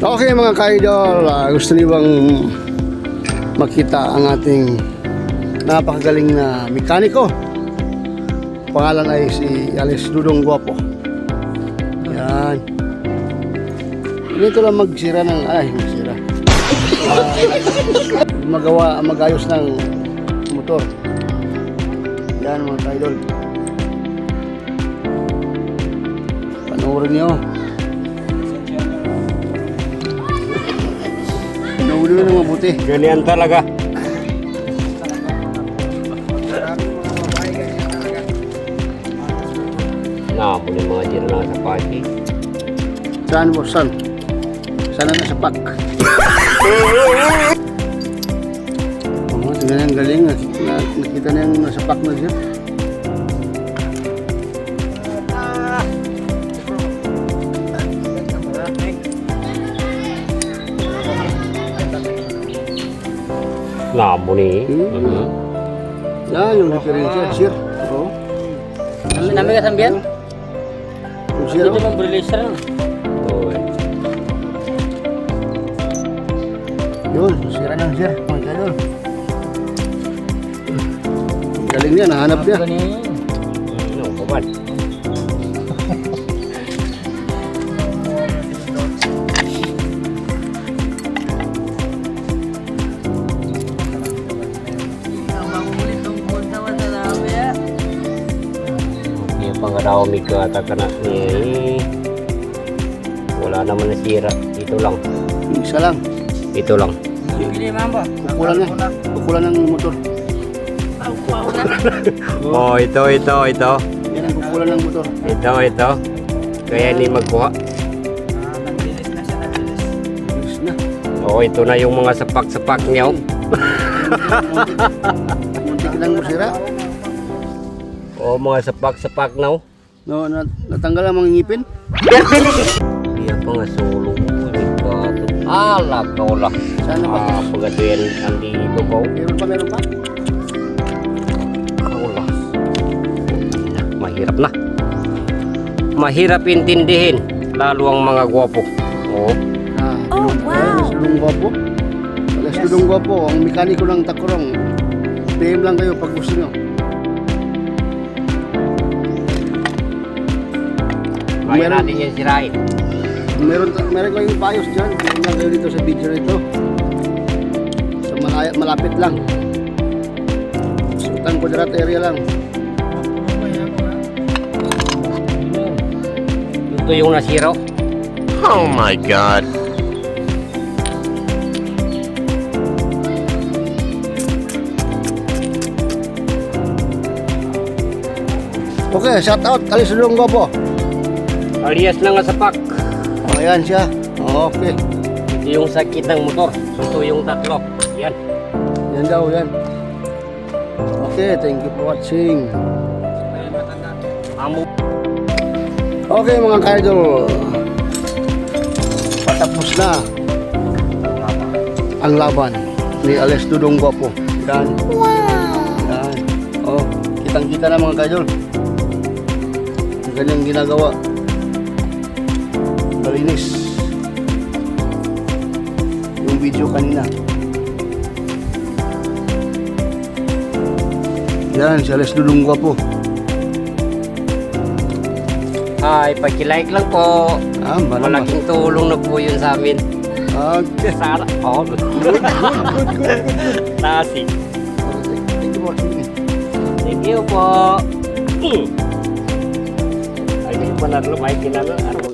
Okay mga ka-idol, gusto niyo bang makita ang ating napakagaling na mekaniko? Pangalan ay si Alex Dudong Guapo. Yan. Dito lang magsira ng, magsira. Magayos ng motor. Yan mga ka-idol. Panoorin niyo. Pinaulo na mabuti. Ganyan talaga. Naapon yung mga dira na sa party. Saan mo? Saan? Sana nasa pack. Oo, tingnan yung galing. Nakita na yung nasa pack na siya. Naapon eh. Yan yung diferensya, sir. Oo. Namin ka sambihan? Yung sir. Ito naman release na. Oy. Yun, sira ng sir. Mga kadol. Galing niya, nahanap niya. Ano, kawan. Pangadaw may kataka na ni wala naman nasira. Ito lang. Isa lang. Ito lang. Kukulan ng motor. Oh, ito. Yan ang kukulan ng motor. Ito. Kaya ni magkuha. Bilis na. Oh, ito na yung mga sapak-sapak niya. Muntik lang mo sira. Oh, mga sapak-sapak na. No, natanggal ang mga ngipin. Iya pa nga solo. Ala, kaulah. Sana ba? Pagatuyan andito ko. Meron pa? Kaulah. Mahirap na. Mahirap intindihin. Lalo ang mga gwapo. Oh. Oh, wow. Alex Dudong Guapo. Alex Dudong Guapo, ang mekaniko ng Takurong. PM lang kayo pag gusto nyo. Kaya natin yan sirain. Meron kayong bios dyan. Meron lang kayo dito sa video na ito. Sa malapit lang. Sultan Kudarat area lang. Ito yung nasiro. Oh my God. Okay, shout out Alex Dudong Guapo. Alias na nga sapak. Ayan siya. Okay. Ito yung sakit ng motor. Ito yung tatlo. Yan. Yan daw, yan. Okay, thank you for watching. Amo. Okay mga ka-idol, patapos na ang laban ni Alex Dudong Guapo. Yan. Yan. Oh, kitang-kita na mga ka-idol. Ang kanyang ginagawa. Malinis. Yung video kanina. Yan, si Alex Dudong Guapo. Ay, pag-like lang po. Malamang. Malaking tulong na po yun sa amin. Okay. Sana. Oh, good. Tasi. Thank you for watching. Thank you po. Ay, hindi pa na lumay kinala. Ano?